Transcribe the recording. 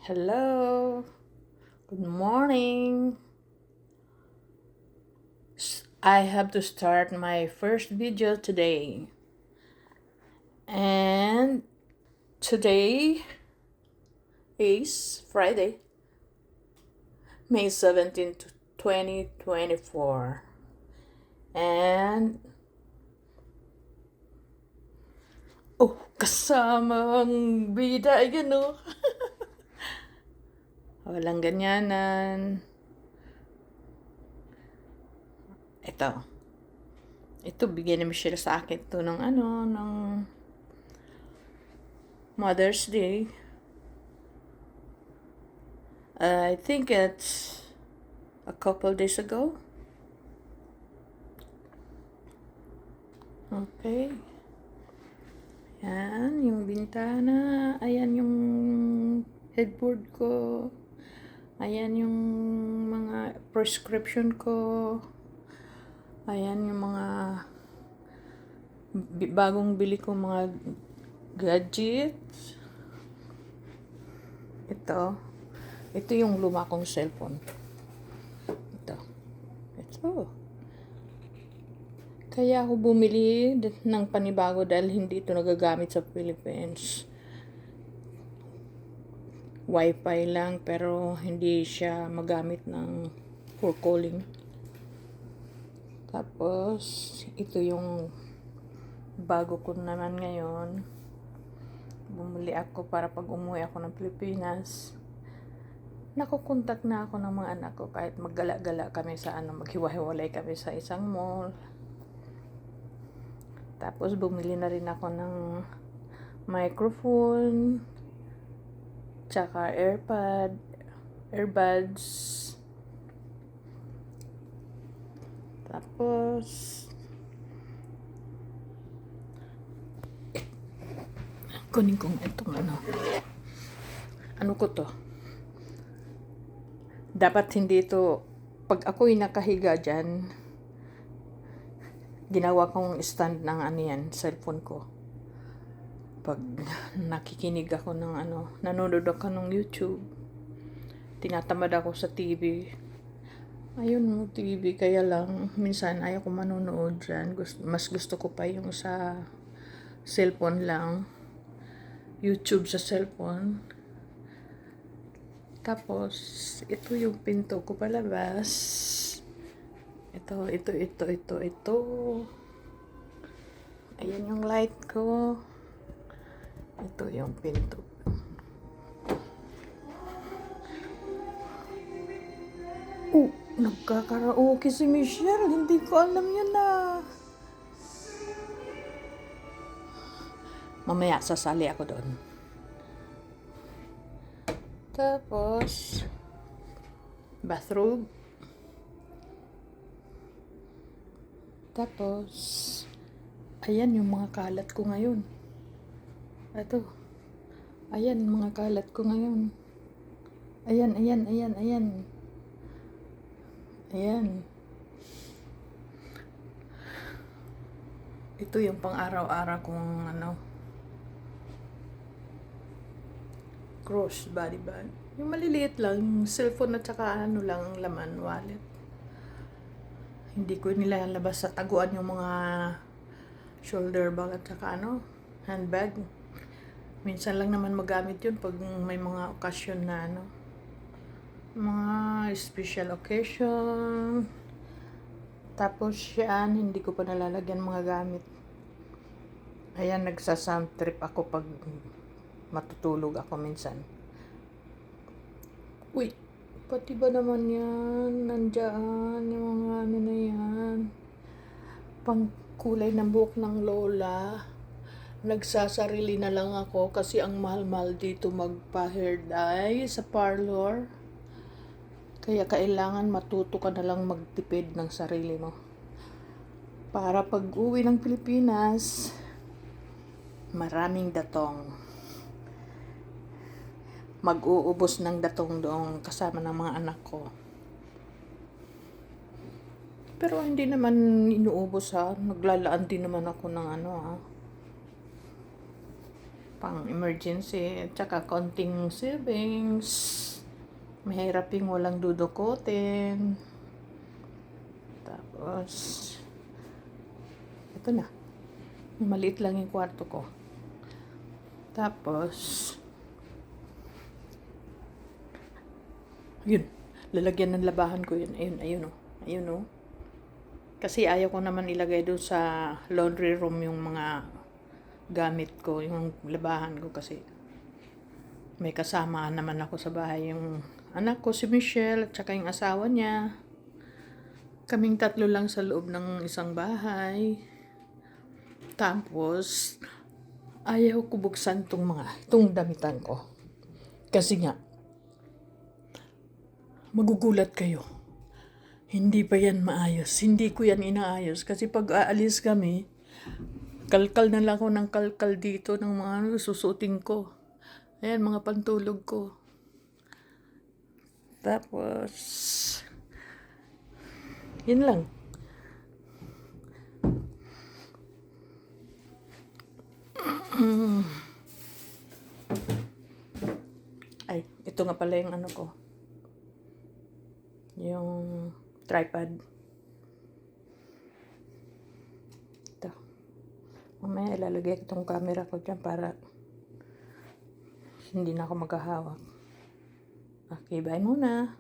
Hello, good morning. I have to start my first video today. And today is Friday, May 17th, 2024. And kasamang bida, ayan o. Walang ganyanan. Ito bigyan ni Michelle sa akin to ng Mother's Day. I think it's a couple days ago. Okay. Yan, yung bintana. Ayan yung headboard ko. Ayan yung mga prescription ko. Ayan yung mga bagong bili ko mga gadgets. Ito yung luma kong cellphone. Ito. Kaya ako bumili ng panibago dahil hindi ito nagagamit sa Philippines. Wi-Fi lang pero hindi siya magamit ng for calling. Tapos, ito yung bago ko naman ngayon. Bumili ako para pag umuwi ako ng Pilipinas. Nakukontak na ako ng mga anak ko kahit maggala-gala kami sa maghiwa-hiwalay kami sa isang mall. Tapos bumili na rin ako ng microphone, tsaka earbuds. Tapos kunin kong itong ano ko to. Dapat hindi ito, pag ako'y nakahiga dyan, ginawa kong stand ng cellphone ko. Pag nakikinig ako ng nanonood ako ng YouTube, tinatamad ako sa TV. Ayun mo TV, kaya lang minsan ayaw ko manonood dyan. Mas gusto ko pa yung sa cellphone lang. YouTube sa cellphone. Tapos, ito yung pinto ko palabas. Ito. Ayan yung light ko. Ito yung pinto. Nagkakaraoke si Michelle. Hindi ko alam yun na. Mamaya, sasali ako doon. Tapos, bathrobe. Tapos, ayan yung mga kalat ko ngayon. Ito. Ayan mga kalat ko ngayon. Ayan. Ito yung pang-araw-araw kong cross body bag. Yung maliliit lang, yung cellphone at saka lang laman, wallet. Hindi ko nilalabas sa taguan yung mga shoulder bag at saka handbag. Minsan lang naman magamit yun pag may mga okasyon na mga special occasion. Tapos yan, hindi ko pa nalalagyan mga gamit. Ayan, nagsa-sound trip ako pag matutulog ako minsan. Uy, pati ba naman yan? Nandyan yung mga na yan. Pang kulay ng buhok ng lola. Nagsasarili na lang ako kasi ang mahal-mahal dito magpa-hair dye sa parlor. Kaya kailangan matuto ka na lang magtipid ng sarili mo. Para pag uwi ng Pilipinas, maraming datong. Mag-uubos ng datong doon kasama ng mga anak ko. Pero hindi naman inuubos Naglalaan din naman ako ng pang emergency, at saka konting savings. Mahirap yung walang dudukutin. Tapos, ito na. Maliit lang yung kwarto ko. Tapos, yun. Lalagyan ng labahan ko yun. Ayun oh. Ayun oh. Kasi ayaw ko naman ilagay doon sa laundry room yung mga gamit ko, yung labahan ko kasi may kasama naman ako sa bahay. Yung anak ko, si Michelle, at saka yung asawa niya. Kaming tatlo lang sa loob ng isang bahay. Tapos, ayaw ko buksan itong damitan ko. Kasi nga, magugulat kayo. Hindi pa yan maayos. Hindi ko yan inaayos. Kasi pag aalis kami, kalkal na lang ako ng kalkal dito ng mga susuting ko. Ayan, mga pantulog ko. Tapos, yun lang. Ay, ito nga pala yung ano ko. Yung tripod. Ito. Mamaya ilalagay ko itong camera ko dyan para hindi na ako maghahawak. Okay, bye muna.